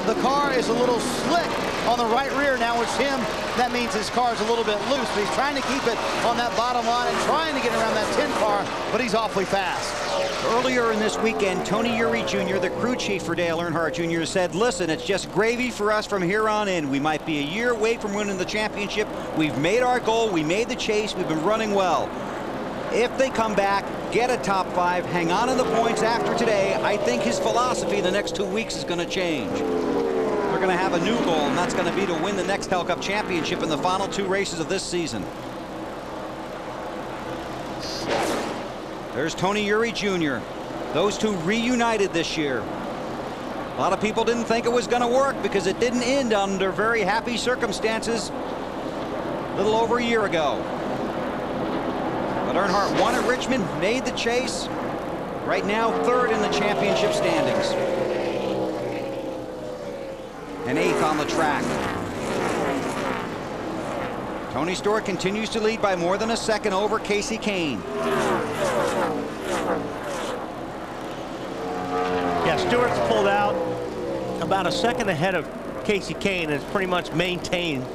the car is a little slick on the right rear. Now it's him. That means his car is a little bit loose, but he's trying to keep it on that bottom line and trying to get around that 10 car, but he's awfully fast. Earlier in this weekend, Tony Uri Jr., the crew chief for Dale Earnhardt Jr., said, listen, it's just gravy for us from here on in. We might be a year away from winning the championship. We've made our goal. We made the chase. We've been running well. If they come back, get a top 5, hang on in the points after today, I think his philosophy the next 2 weeks is going to change. They're going to have a new goal, and that's going to be to win the next Hell Cup championship in the final 2 races of this season. There's Tony Uri Jr. Those two reunited this year. A lot of people didn't think it was going to work because it didn't end under very happy circumstances a little over a year ago. But Earnhardt won at Richmond, made the chase. Right now, 3rd in the championship standings. And 8th on the track. Tony Stewart continues to lead by more than a second over Casey Kane. Yeah, Stewart's pulled out about a second ahead of Casey Kane and has pretty much maintained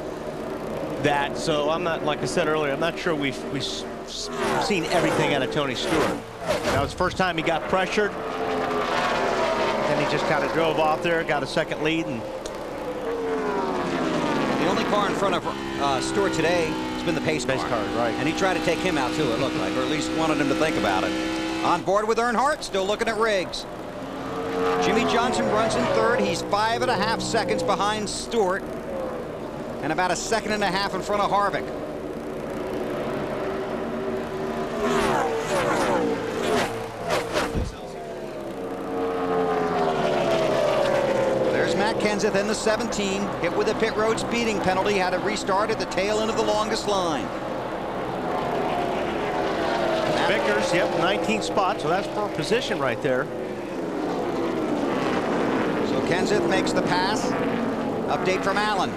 that. So I'm not, like I said earlier, I'm not sure we've seen everything out of Tony Stewart. That was the first time he got pressured. Then he just kind of drove off there, got a second lead. And the only car in front of Stewart today has been the pace car. Right. And he tried to take him out too, it looked like, or at least wanted him to think about it. On board with Earnhardt, still looking at Riggs. Jimmy Johnson runs in 3rd. He's 5.5 seconds behind Stewart and about a 1.5 seconds in front of Harvick. There's Matt Kenseth in the 17, hit with a pit road speeding penalty, had to restart at the tail end of the longest line. Vickers, yep, 19 spots, so that's for position right there. So Kenseth makes the pass. Update from Allen.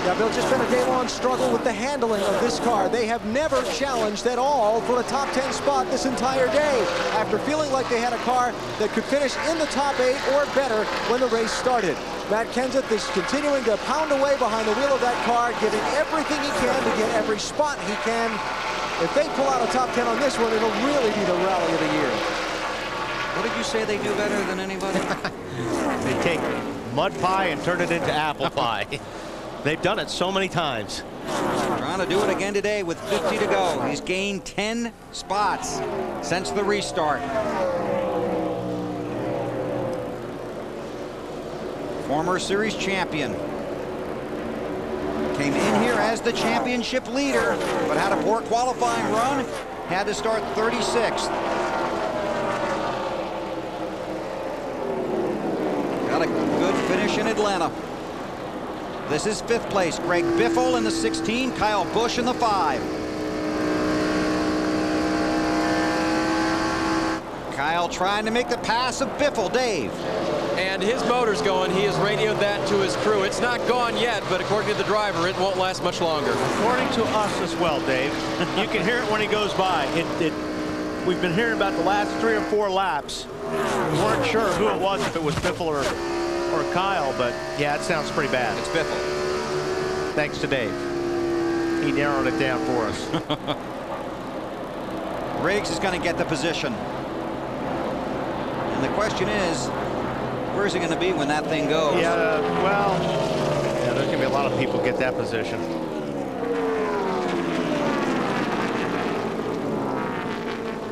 Yeah, Bill, just been a day-long struggle with the handling of this car. They have never challenged at all for a top 10 spot this entire day, after feeling like they had a car that could finish in the top 8 or better when the race started. Matt Kenseth is continuing to pound away behind the wheel of that car, giving everything he can to get every spot he can. If they pull out a top 10 on this one, it'll really be the rally of the year. What did you say they do better than anybody? They take mud pie and turn it into apple pie. They've done it so many times. Trying to do it again today with 50 to go. He's gained 10 spots since the restart. Former series champion. Came in here as the championship leader, but had a poor qualifying run. Had to start 36th. Got a good finish in Atlanta. This is 5th place. Greg Biffle in the 16, Kyle Busch in the 5. Kyle trying to make the pass of Biffle. Dave. And his motor's going. He has radioed that to his crew. It's not gone yet, but according to the driver, it won't last much longer. According to us as well, Dave. You can hear it when he goes by. We've been hearing about the last 3 or 4 laps. We weren't sure who it was, if it was Biffle or Kyle, but yeah, it sounds pretty bad. It's Biffle. Thanks to Dave. He narrowed it down for us. Riggs is going to get the position. And the question is, where's he going to be when that thing goes? Yeah, well, yeah, there's going to be a lot of people get that position.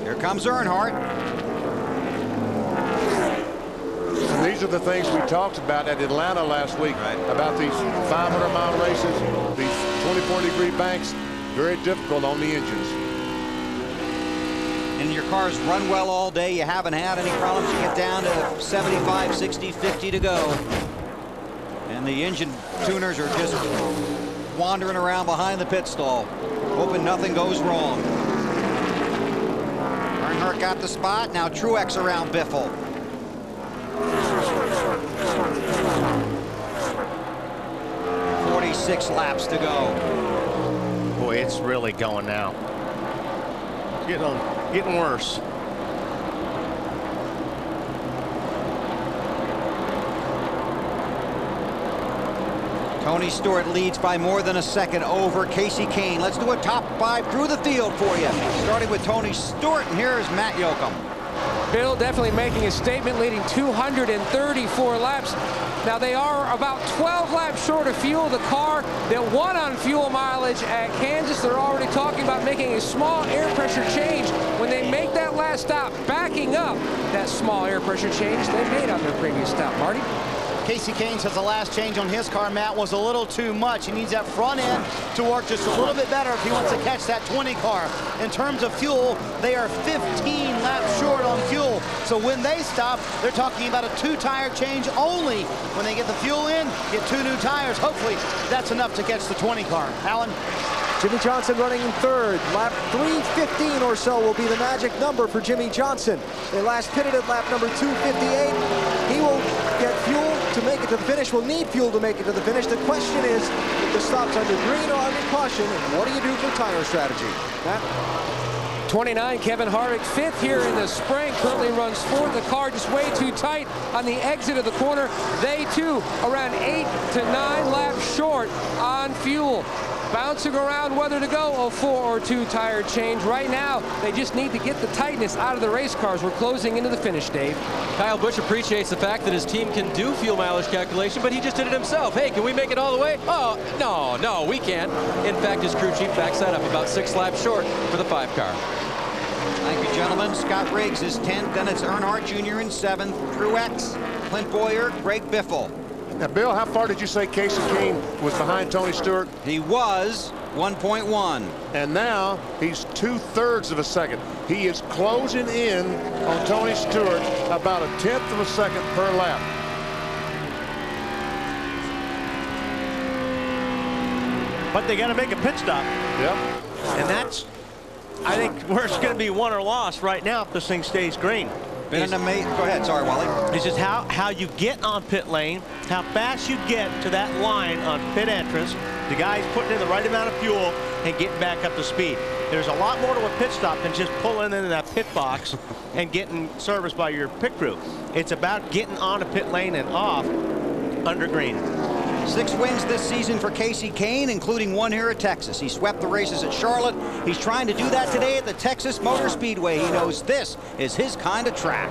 Here comes Earnhardt. And these are the things we talked about at Atlanta last week, about these 500-mile races, these 24-degree banks, very difficult on the engines. And your cars run well all day. You haven't had any problems. You get down to 75, 60, 50 to go. And the engine tuners are just wandering around behind the pit stall, hoping nothing goes wrong. Earnhardt got the spot. Now Truex around Biffle. 46 laps to go. Boy, it's really going now. Getting worse. Tony Stewart leads by more than a second over Casey Kane. Let's do a top 5 through the field for you. Starting with Tony Stewart, and here's Matt Yoakum. Bill definitely making a statement, leading 234 laps. Now they are about 12 laps short of fuel. The car that won on fuel mileage at Kansas, they're already talking about making a small air pressure change when they make that last stop, backing up that small air pressure change they made on their previous stop. Marty? Casey Kane says the last change on his car, Matt, was a little too much. He needs that front end to work just a little bit better if he wants to catch that 20 car. In terms of fuel, they are 15 laps short on fuel. So when they stop, they're talking about a 2-tire change only. When they get the fuel in, get 2 new tires. Hopefully, that's enough to catch the 20 car. Alan? Jimmy Johnson running in third. Lap 3:15 or so will be the magic number for Jimmy Johnson. They last pitted at lap number 2:58. He will get fuel to make it to the finish, will need fuel to make it to the finish. The question is, if the stop's under green or under caution, and what do you do for tire strategy? Matt? 29, Kevin Harvick, 5th here in the sprint, currently runs 4th. The car just way too tight on the exit of the corner. They, too, around 8 to 9 laps short on fuel. Bouncing around whether to go a 4 or 2 tire change. Right now, they just need to get the tightness out of the race cars. We're closing into the finish, Dave. Kyle Busch appreciates the fact that his team can do fuel mileage calculation, but he just did it himself. Hey, can we make it all the way? Oh, no, we can't. In fact, his crew chief backs that up about 6 laps short for the 5 car. Thank you, gentlemen. Scott Riggs is 10th. Then it's Earnhardt Jr. in 7th. Truex, Clint Boyer, Greg Biffle. Now, Bill, how far did you say Casey Kane was behind Tony Stewart? He was 1.1. And now he's 2/3 of a second. He is closing in on Tony Stewart about a 1/10 of a second per lap. But they got to make a pit stop. Yep. And that's, I think, where it's going to be won or lost right now if this thing stays green. Been an amazing. Go ahead. Sorry, Wally. It's just how you get on pit lane, how fast you get to that line on pit entrance, the guys putting in the right amount of fuel and getting back up to speed. There's a lot more to a pit stop than just pulling into that pit box and getting serviced by your pit crew. It's about getting on a pit lane and off under green. 6 wins this season for Casey Kane, including 1 here at Texas. He swept the races at Charlotte. He's trying to do that today at the Texas Motor Speedway. He knows this is his kind of track.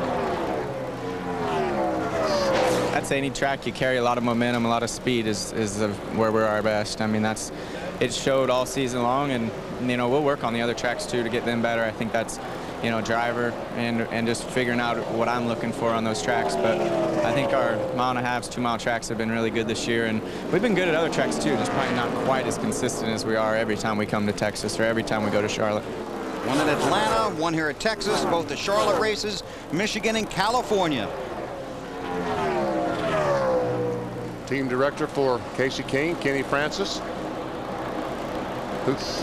I'd say any track you carry a lot of momentum, a lot of speed is where we're our best. I mean, it showed all season long, and we'll work on the other tracks too to get them better. I think that's driver and just figuring out what I'm looking for on those tracks. But I think our 1.5s, 2-mile tracks have been really good this year, and we've been good at other tracks too, just probably not quite as consistent as we are every time we come to Texas or every time we go to Charlotte. 1 in Atlanta, 1 here at Texas, both the Charlotte races, Michigan and California. Team director for Casey Kane, Kenny Francis.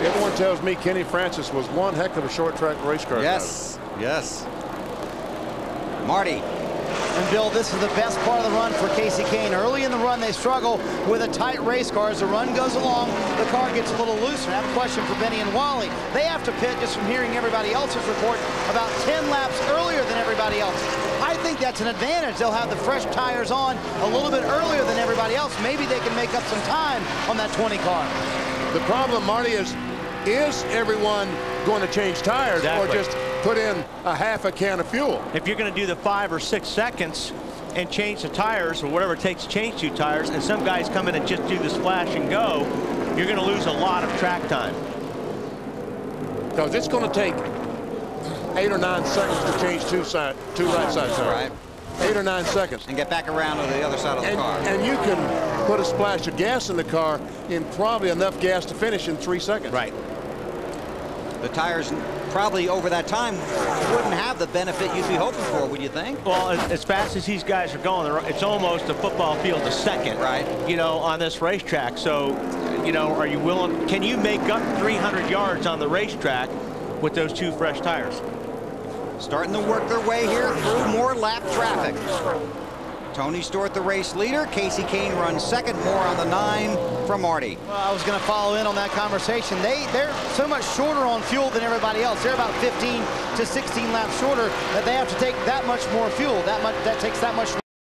Everyone tells me Kenny Francis was one heck of a short track race car. Yes, yes. Marty. And Bill, this is the best part of the run for Casey Kane. Early in the run, they struggle with a tight race car. As the run goes along, the car gets a little looser. I have a question for Benny and Wally. They have to pit, just from hearing everybody else's report, about 10 laps earlier than everybody else. I think that's an advantage. They'll have the fresh tires on a little bit earlier than everybody else. Maybe they can make up some time on that 20 car. The problem, Marty, is everyone going to change tires or just put in a half a can of fuel? If you're going to do the 5 or 6 seconds and change the tires or whatever it takes to change 2 tires, and some guys come in and just do the splash and go, you're going to lose a lot of track time. Because it's going to take 8 or 9 seconds to change two right side tires. Right. 8 or 9 seconds. And get back around to the other side of the car. And you can put a splash of gas in the car in probably enough gas to finish in 3 seconds. Right. The tires probably over that time wouldn't have the benefit you'd be hoping for, would you think? Well, as fast as these guys are going, it's almost a football field a second, right? On this racetrack. So, are you willing? Can you make up 300 yards on the racetrack with those 2 fresh tires? Starting to work their way here through more lap traffic. Tony Stewart, the race leader. Casey Kane runs second. More on the 9 from Marty. Well, I was going to follow in on that conversation. They're so much shorter on fuel than everybody else. They're about 15 to 16 laps shorter, that they have to take that much more fuel. That takes that much